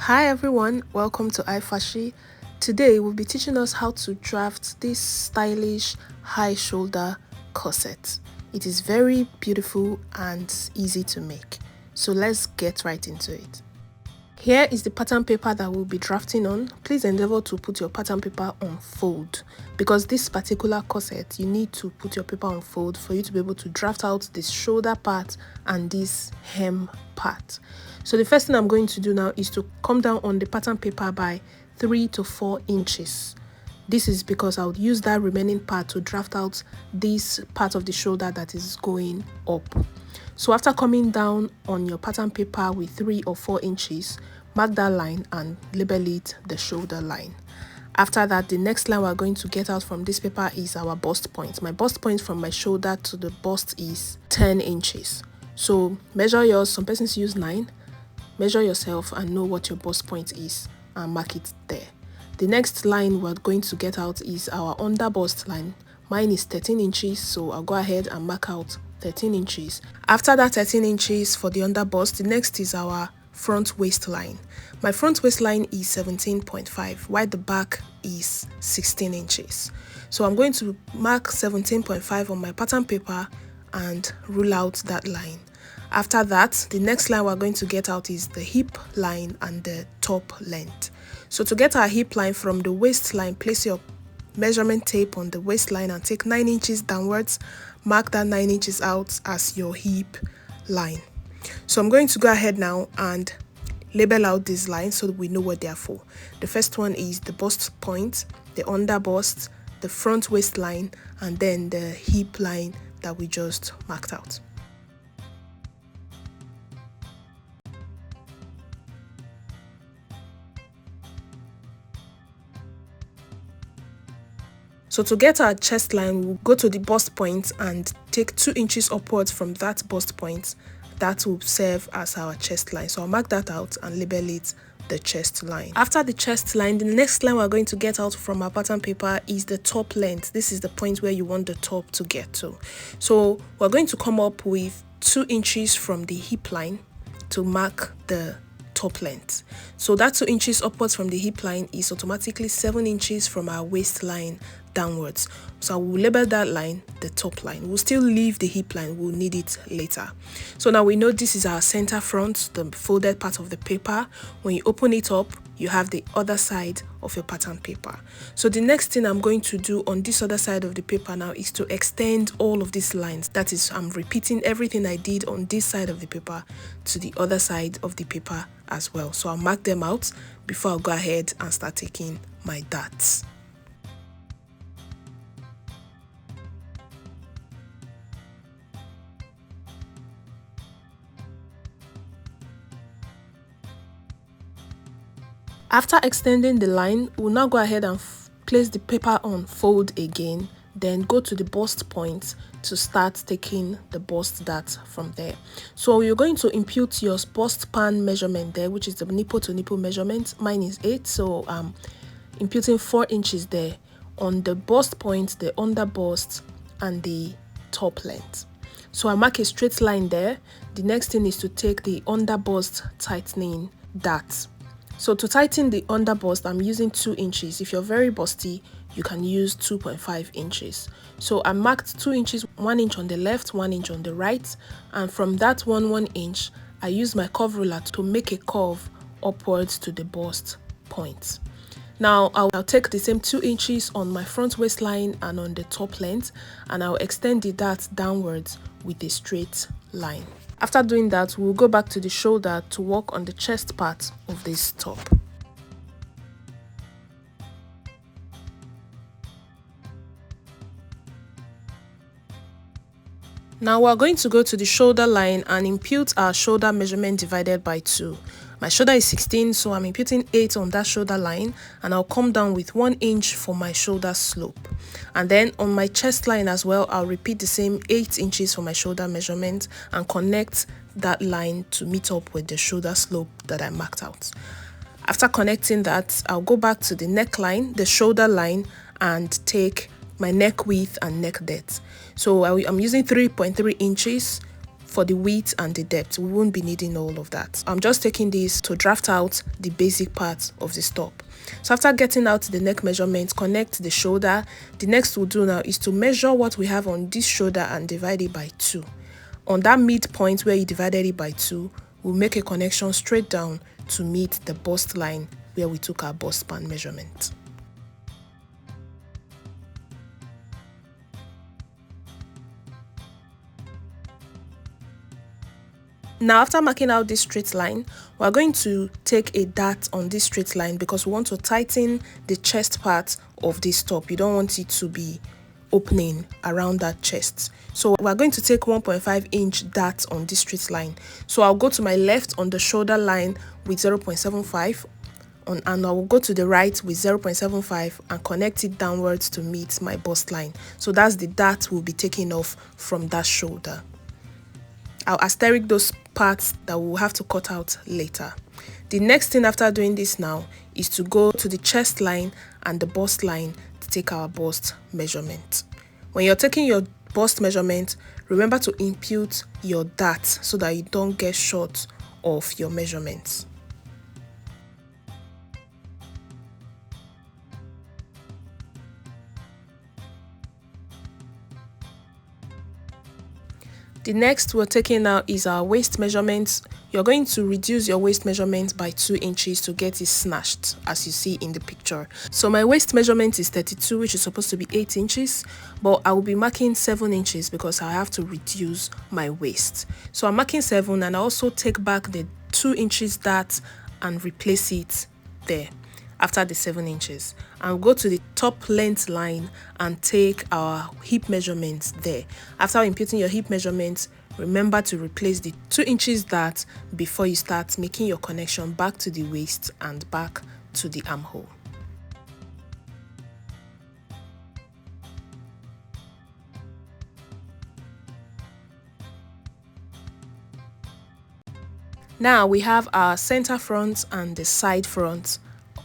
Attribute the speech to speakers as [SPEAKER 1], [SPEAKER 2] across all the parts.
[SPEAKER 1] Hi everyone, welcome to iFashi. Today we'll be teaching us how to draft this stylish high shoulder corset. It is very beautiful and easy to make. So let's get right into it. Here is the pattern paper that we'll be drafting on. Please endeavor to put your pattern paper on fold because this particular corset you need to put your paper on fold for you to be able to draft out this shoulder part and this hem part. So the first thing I'm going to do now is to come down on the pattern paper by 3 to 4 inches. This is because I would use that remaining part to draft out this part of the shoulder that is going up. So after coming down on your pattern paper with 3 or 4 inches, mark that line and label it the shoulder line. After that, the next line we're going to get out from this paper is our bust point. My bust point from my shoulder to the bust is 10 inches. So measure yours. Some persons use 9. Measure yourself and know what your bust point is and mark it there. The next line we're going to get out is our under bust line. Mine is 13 inches, so I'll go ahead and mark out 13 inches. After that 13 inches for the under bust, the next is our front waistline. My front waistline is 17.5, while the back is 16 inches. So I'm going to mark 17.5 on my pattern paper and rule out that line. After that, the next line we're going to get out is the hip line and the top length. So to get our hip line from the waistline, place your measurement tape on the waistline and take 9 inches downwards. Mark that 9 inches out as your hip line. So I'm going to go ahead now and label out these lines so that we know what they are for. The first one is the bust point, the under bust, the front waistline, and then the hip line that we just marked out. So to get our chest line, we'll go to the bust point and take 2 inches upwards from that bust point. That will serve as our chest line. So I'll mark that out and label it the chest line. After the chest line, the next line we're going to get out from our pattern paper is the top length. This is the point where you want the top to get to. So we're going to come up with 2 inches from the hip line to mark the top length. So that 2 inches upwards from the hip line is automatically 7 inches from our waistline downwards. So we'll label that line the top line. We'll still leave the hip line, we'll need it later. So now we know this is our center front, the folded part of the paper. When you open it up, you have the other side of your pattern paper. So the next thing I'm going to do on this other side of the paper now is to extend all of these lines. That is, I'm repeating everything I did on this side of the paper to the other side of the paper as well. So I'll mark them out before I'll go ahead and start taking my darts. After extending the line, we'll now go ahead and place the paper on fold again, then go to the bust point to start taking the bust dart from there. So you're going to impute your bust pan measurement there, which is the nipple to nipple measurement. Mine is 8, so I'm imputing 4 inches there on the bust point, the under bust, and the top length. So I mark a straight line there. The next thing is to take the under bust tightening dart. So to tighten the under bust, I'm using 2 inches. If you're very busty, you can use 2.5 inches. So I marked 2 inches, 1 inch on the left, 1 inch on the right. And from that 1 inch, I use my curve ruler to make a curve upwards to the bust point. Now I'll take the same 2 inches on my front waistline and on the top length, and I'll extend the dart downwards with a straight line. After doing that, we'll go back to the shoulder to work on the chest part of this top. Now we're going to go to the shoulder line and impute our shoulder measurement divided by 2. My shoulder is 16, so I'm imputing 8 on that shoulder line, and I'll come down with 1 inch for my shoulder slope. And then on my chest line as well, I'll repeat the same 8 inches for my shoulder measurement and connect that line to meet up with the shoulder slope that I marked out. After connecting that, I'll go back to the neckline, the shoulder line, and take my neck width and neck depth. So I'm using 3.3 inches for the width and the depth. We won't be needing all of that. I'm just taking this to draft out the basic part of the top. So after getting out the neck measurement, connect the shoulder. The next we'll do now is to measure what we have on this shoulder and divide it by 2. On that midpoint where you divided it by 2, we'll make a connection straight down to meet the bust line where we took our bust span measurement. Now, after marking out this straight line, we're going to take a dart on this straight line because we want to tighten the chest part of this top. You don't want it to be opening around that chest. So we're going to take 1.5 inch dart on this straight line. So I'll go to my left on the shoulder line with 0.75 and I will go to the right with 0.75 and connect it downwards to meet my bust line. So that's the dart we'll be taking off from that shoulder. I'll asterisk those parts that we'll have to cut out later. The next thing after doing this now is to go to the chest line and the bust line to take our bust measurement. When you're taking your bust measurement, remember to impute your dart so that you don't get short of your measurements. The next we're taking now is our waist measurements. You're going to reduce your waist measurement by 2 inches to get it snatched, as you see in the picture. So my waist measurement is 32, which is supposed to be 8 inches, but I will be marking 7 inches because I have to reduce my waist. So I'm marking 7 and I also take back the 2 inches dart and replace it there. After the 7 inches, I'll go to the top length line and take our hip measurements there. After imputing your hip measurements, remember to replace the 2 inches dart before you start making your connection back to the waist and back to the armhole. Now we have our center front and the side front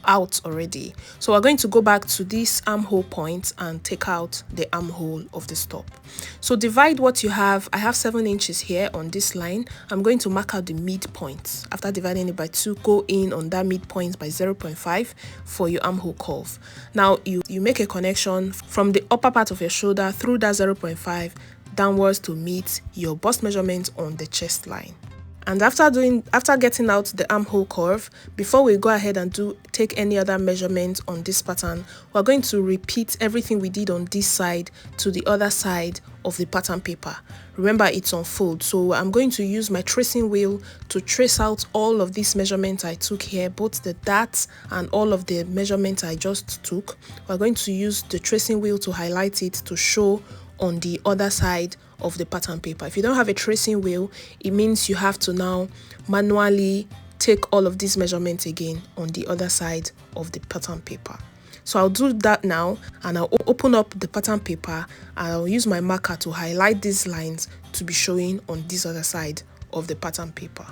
[SPEAKER 1] out already, so we're going to go back to this armhole point and take out the armhole of the top. So divide what you have. I have 7 inches here on this line. I'm going to mark out the midpoint. After dividing it by 2, go in on that midpoint by 0.5 for your armhole curve. Now you make a connection from the upper part of your shoulder through that 0.5 downwards to meet your bust measurement on the chest line. And after getting out the armhole curve, before we go ahead and take any other measurement on this pattern, we're going to repeat everything we did on this side to the other side of the pattern paper. Remember, it's on fold, so I'm going to use my tracing wheel to trace out all of these measurements I took here, both the darts and all of the measurements I just took. We're going to use the tracing wheel to highlight it to show on the other side of the pattern paper. If you don't have a tracing wheel, it means you have to now manually take all of these measurements again on the other side of the pattern paper. So I'll do that now, and I'll open up the pattern paper and I'll use my marker to highlight these lines to be showing on this other side of the pattern paper.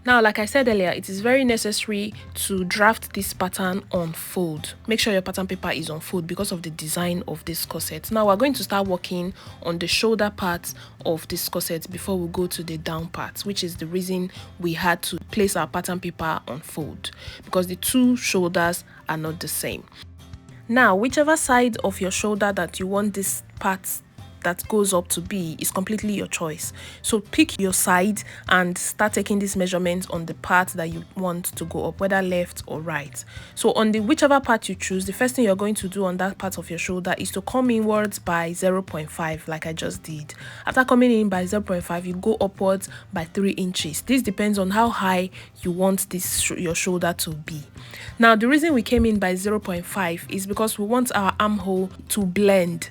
[SPEAKER 1] Now, like I said earlier, it is very necessary to draft this pattern on fold. Make sure your pattern paper is on fold because of the design of this corset. Now, we're going to start working on the shoulder part of this corset before we go to the down part, which is the reason we had to place our pattern paper on fold, because the two shoulders are not the same. Now, whichever side of your shoulder that you want this part that goes up to be is completely your choice. So pick your side and start taking these measurements on the part that you want to go up, whether left or right. So on the whichever part you choose, the first thing you're going to do on that part of your shoulder is to come inwards by 0.5 like I just did. After coming in by 0.5, you go upwards by 3 inches. This depends on how high you want this your shoulder to be. Now, the reason we came in by 0.5 is because we want our armhole to blend.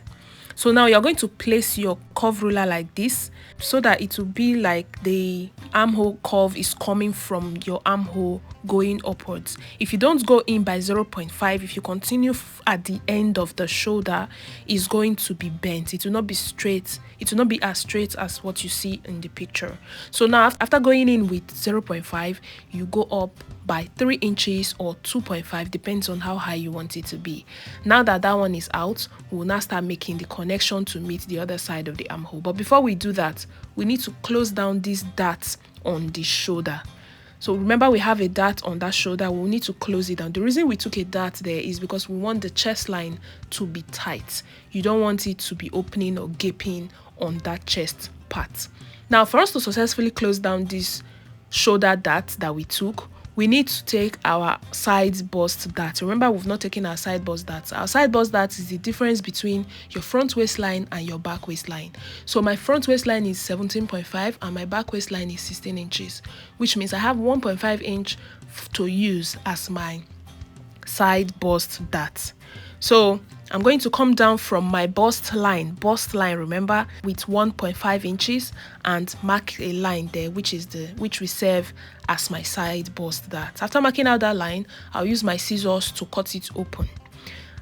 [SPEAKER 1] So now you're going to place your curve ruler like this so that it will be like the armhole curve is coming from your armhole going upwards. If you don't go in by 0.5, if you continue at the end of the shoulder, it's going to be bent. It will not be straight. It will not be as straight as what you see in the picture. So now after going in with 0.5, you go up by 3 inches or 2.5, depends on how high you want it to be. Now that that one is out, we'll now start making the connection to meet the other side of the armhole. But before we do that, we need to close down these darts on the shoulder. So remember, we have a dart on that shoulder. We'll need to close it down. The reason we took a dart there is because we want the chest line to be tight. You don't want it to be opening or gaping on that chest part. Now, for us to successfully close down this shoulder dart that we took, we need to take our side bust dart. Remember, we've not taken our side bust darts. Our side bust dart is the difference between your front waistline and your back waistline. So my front waistline is 17.5 and my back waistline is 16 inches, which means I have 1.5 inch to use as my side bust dart. So I'm going to come down from my bust line, remember, with 1.5 inches and mark a line there, which we serve as my side bust dart. After marking out that line, I'll use my scissors to cut it open.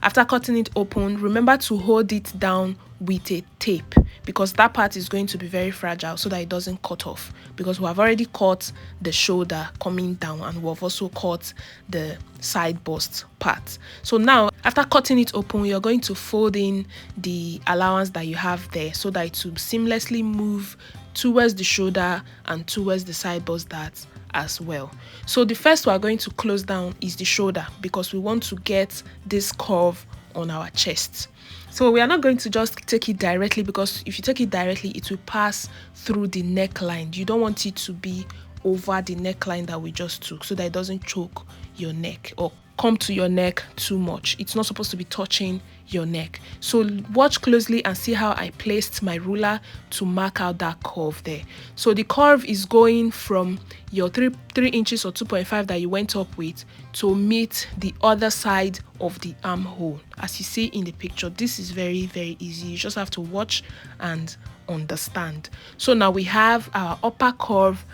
[SPEAKER 1] After cutting it open, remember to hold it down with a tape, because that part is going to be very fragile so that it doesn't cut off, because we have already cut the shoulder coming down and we've also cut the side bust part. So now after cutting it open, you're going to fold in the allowance that you have there so that it will seamlessly move towards the shoulder and towards the side bust dart as well. So the first we're going to close down is the shoulder, because we want to get this curve on our chest. So we are not going to just take it directly, because if you take it directly, it will pass through the neckline. You don't want it to be over the neckline that we just took, so that it doesn't choke your neck or come to your neck too much. It's not supposed to be touching your neck. So watch closely and see how I placed my ruler to mark out that curve there. So the curve is going from your 3 inches or 2.5 that you went up with to meet the other side of the armhole. As you see in the picture, this is very, very easy. You just have to watch and understand. So now we have our upper curve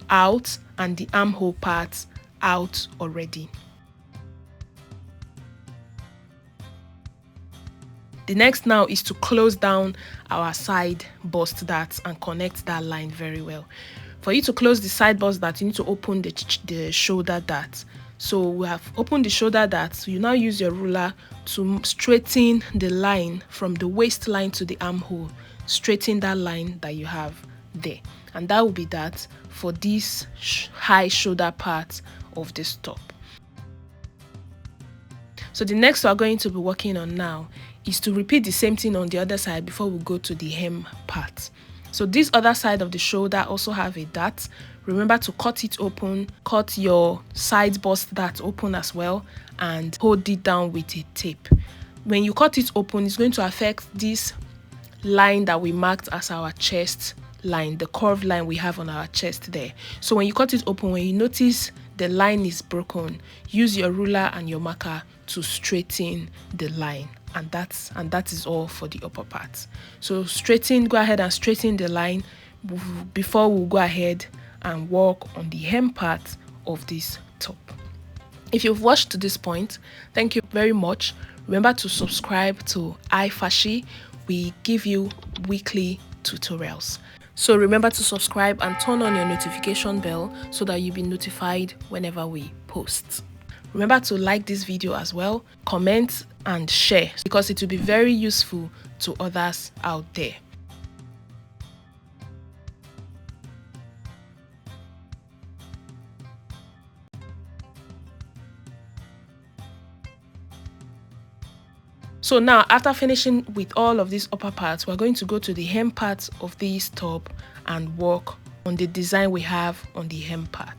[SPEAKER 1] out and the armhole part out already. The next now is to close down our side bust dart and connect that line very well. For you to close the side bust dart, you need to open the shoulder dart. So we have opened the shoulder dart. So you now use your ruler to straighten the line from the waistline to the armhole. Straighten that line that you have there. And that will be that for this high shoulder part of this top. So the next we're going to be working on now is to repeat the same thing on the other side before we go to the hem part. So this other side of the shoulder also have a dart. Remember to cut it open, cut your side bust dart open as well, and hold it down with a tape. When you cut it open, it's going to affect this line that we marked as our chest line, the curved line we have on our chest there. So when you cut it open, when you notice the line is broken, use your ruler and your marker to straighten the line. And that is all for the upper part. So go ahead and straighten the line before we go ahead and work on the hem part of this top. If you've watched to this point, thank you very much. Remember to subscribe to iFashi. We give you weekly tutorials. So remember to subscribe and turn on your notification bell so that you'll be notified whenever we post. Remember to like this video as well, comment and share, because it will be very useful to others out there. So now, after finishing with all of these upper parts, we're going to go to the hem part of this top and work on the design we have on the hem part.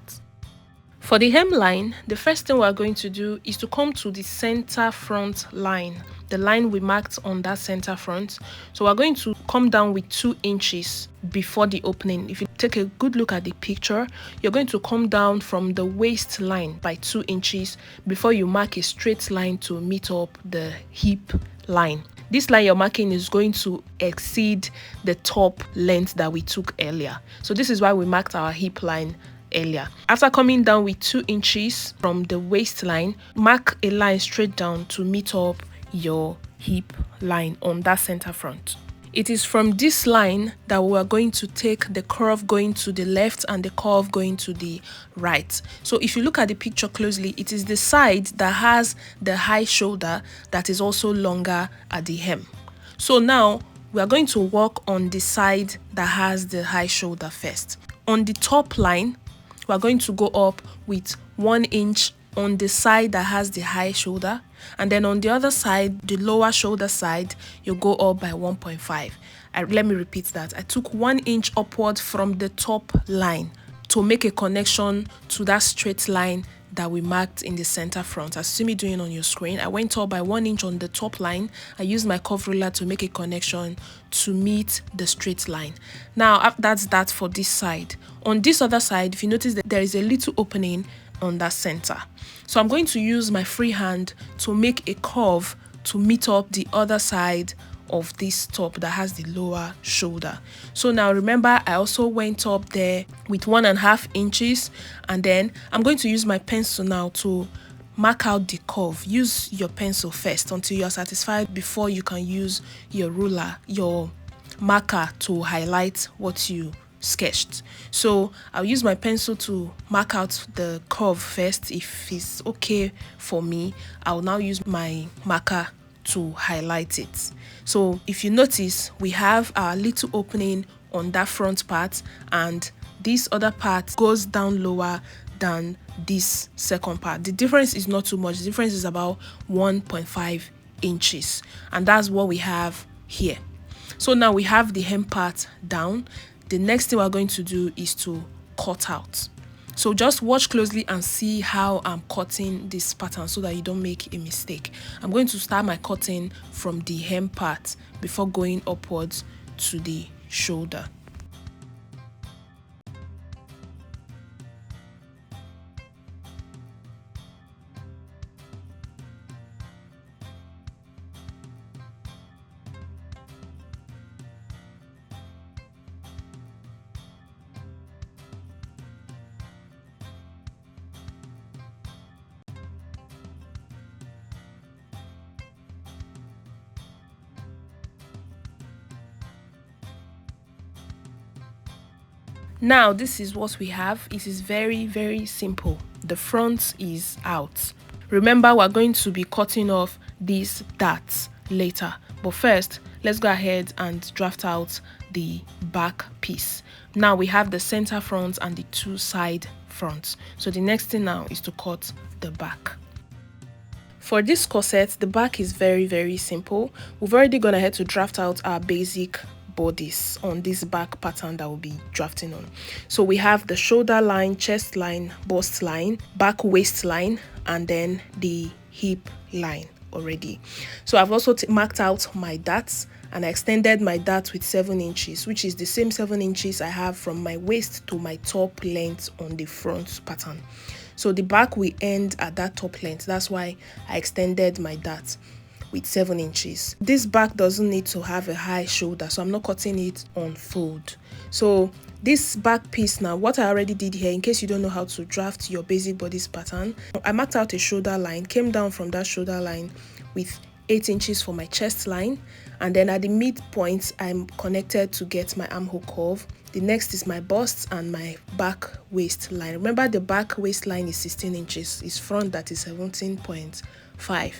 [SPEAKER 1] For the hem line, the first thing we're going to do is to come to the center front line, the line we marked on that center front. So we're going to come down with 2 inches before the opening. If you take a good look at the picture, you're going to come down from the waistline by 2 inches before you mark a straight line to meet up the hip line. this line you're marking is going to exceed the top length that we took earlier. So this is why we marked our hip line earlier. After coming down with 2 inches from the waistline, mark a line straight down to meet up your hip line on that center front. It is from this line that we are going to take the curve going to the left and the curve going to the right. So if you look at the picture closely, it is the side that has the high shoulder that is also longer at the hem. So now we are going to work on the side that has the high shoulder first. On the top line, we are going to go up with 1 inch on the side that has the high shoulder, and then on the other side, the lower shoulder side, you go up by 1.5. Let me repeat that. I took 1 inch upward from the top line to make a connection to that straight line that we marked in the center front. As you see me doing on your screen, I went up by 1 inch on the top line. I used my curve ruler to make a connection to meet the straight line. Now that's that for this side. On this other side, if you notice that there is a little opening on that center, so I'm going to use my free hand to make a curve to meet up the other side of this top that has the lower shoulder. So now remember, I also went up there with 1.5 inches, and then I'm going to use my pencil now to mark out the curve. Use your pencil first until you're satisfied before you can use your ruler, your marker, to highlight what you sketched. So I'll use my pencil to mark out the curve first. If it's okay for me, I'll now use my marker to highlight it. So if you notice, we have our little opening on that front part, and this other part goes down lower than this second part. The difference is not too much. The difference is about 1.5 inches, and that's what we have here. So now we have the hem part down. The next thing we're going to do is to cut out. So just watch closely and see how I'm cutting this pattern so that you don't make a mistake. I'm going to start my cutting from the hem part before going upwards to the shoulder. Now this is what we have. It is very, very simple. The front is out. Remember, we're going to be cutting off these darts later, but first let's go ahead and draft out the back piece. Now we have the center front and the 2 side fronts. So the next thing now is to cut the back. For this corset, the back is very, very simple. We've already gone ahead to draft out our basic bodies on this back pattern that we'll be drafting on. So we have the shoulder line, chest line, bust line, back waistline, and then the hip line already. So I've also marked out my darts, and I extended my dart with 7 inches, which is the same 7 inches I have from my waist to my top length on the front pattern. So the back will end at that top length. That's why I extended my dart with 7 inches. This back doesn't need to have a high shoulder, so I'm not cutting it on fold. So this back piece now, what I already did here, in case you don't know how to draft your basic bodice pattern, I marked out a shoulder line, came down from that shoulder line with 8 inches for my chest line, and then at the midpoint I'm connected to get my armhole curve. The next is my bust and my back waistline. Remember, the back waistline is 16 inches, it's front that is 17.5.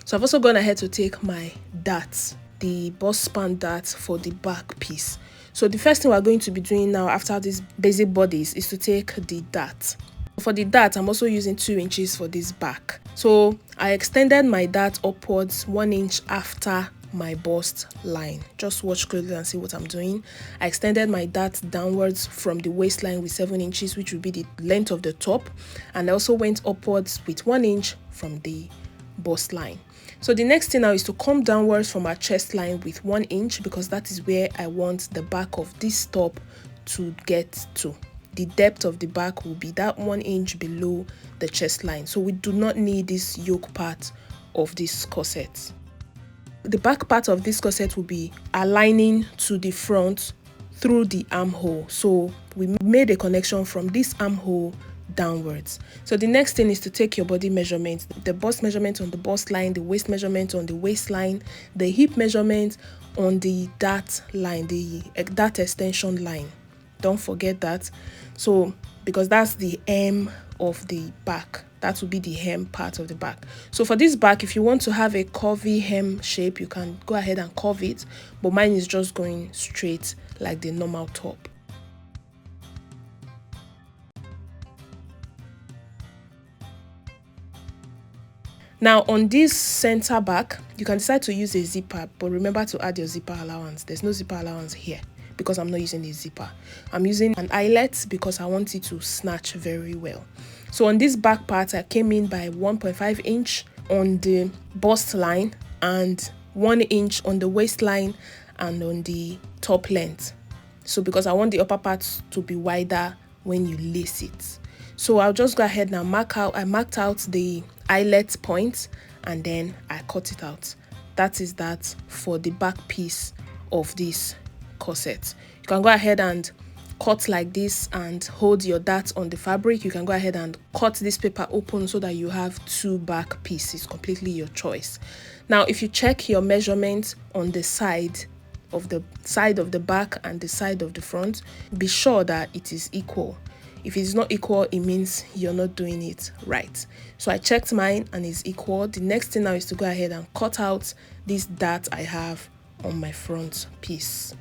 [SPEAKER 1] So I've also gone ahead to take my darts, the bust span dart for the back piece. So the first thing we're going to be doing now after these basic bodies is to take the dart. For the dart, I'm also using 2 inches for this back. So I extended my dart upwards 1 inch after my bust line. Just watch closely and see what I'm doing. I extended my dart downwards from the waistline with 7 inches, which will be the length of the top, and I also went upwards with 1 inch from the bust line. So the next thing now is to come downwards from our chest line with 1 inch, because that is where I want the back of this top to get to. The depth of the back will be that 1 inch below the chest line. So we do not need this yoke part of this corset. the back part of this corset will be aligning to the front through the armhole. So we made a connection from this armhole downwards. So the next thing is to take your body measurements, the bust measurement on the bust line, the waist measurement on the waistline, the hip measurement on the dart line, the dart extension line. Don't forget that. So because that's the hem of the back, that will be the hem part of the back. So for this back, if you want to have a curvy hem shape, you can go ahead and curve it, but mine is just going straight like the normal top. Now on this center back, you can decide to use a zipper, but remember to add your zipper allowance. There's no zipper allowance here because I'm not using a zipper. I'm using an eyelet because I want it to snatch very well. So on this back part, I came in by 1.5 inch on the bust line and 1 inch on the waistline and on the top length. So because I want the upper part to be wider when you lace it. So I'll just go ahead and I marked out the eyelet point and then I cut it out. That is that for the back piece of this corset. You can go ahead and cut like this and hold your dart on the fabric. You can go ahead and cut this paper open so that you have two back pieces, completely your choice. Now if you check your measurements on the side of the back and the side of the front, be sure that it is equal. If it's not equal, it means you're not doing it right. So I checked mine and it's equal. The next thing now is to go ahead and cut out this dart I have on my front piece.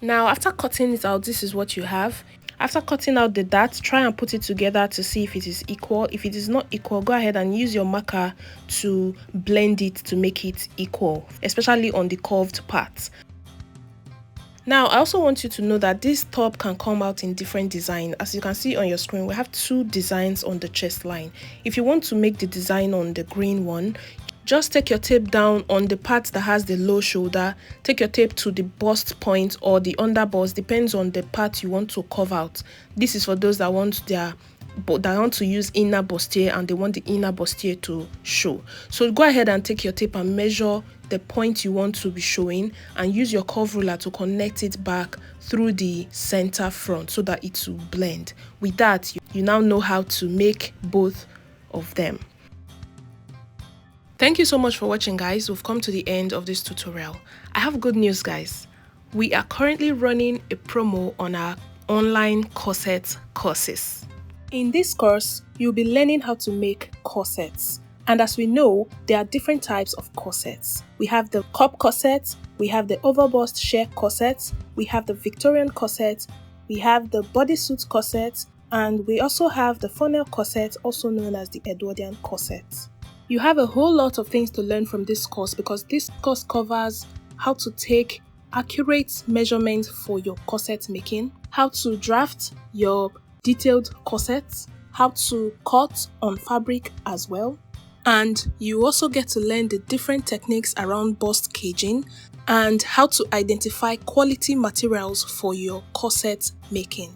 [SPEAKER 1] Now after cutting it out, this is what you have. After cutting out the dart, try and put it together to see if it is equal. If it is not equal, go ahead and use your marker to blend it to make it equal, especially on the curved parts. Now I also want you to know that this top can come out in different design. As you can see on your screen, we have two designs on the chest line. If you want to make the design on the green one, just take your tape down on the part that has the low shoulder, take your tape to the bust point or the under bust, depends on the part you want to curve out. This is for those that want to use inner bustier and they want the inner bustier to show. So go ahead and take your tape and measure the point you want to be showing and use your curve ruler to connect it back through the center front so that it will blend. With that, you now know how to make both of them. Thank you so much for watching, guys. We've come to the end of this tutorial. I have good news, guys. We are currently running a promo on our online corset courses. In this course, you'll be learning how to make corsets. And as we know, there are different types of corsets. We have the cup corset, we have the overbust sheer corset, we have the Victorian corset, we have the bodysuit corset, and we also have the funnel corset, also known as the Edwardian corset. You have a whole lot of things to learn from this course because this course covers how to take accurate measurements for your corset making, how to draft your detailed corsets, how to cut on fabric as well, and you also get to learn the different techniques around bust caging and how to identify quality materials for your corset making.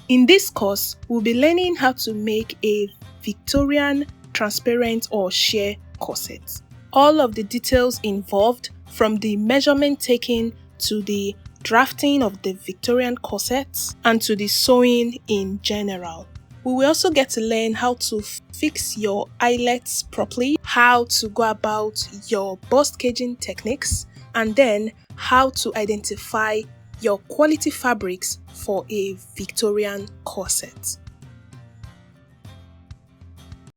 [SPEAKER 1] In this course, we'll be learning how to make a Victorian transparent or sheer corset. All of the details involved, from the measurement taken to the drafting of the Victorian corsets and to the sewing in general. We will also get to learn how to fix your eyelets properly, how to go about your bust caging techniques, and then how to identify your quality fabrics for a Victorian corset.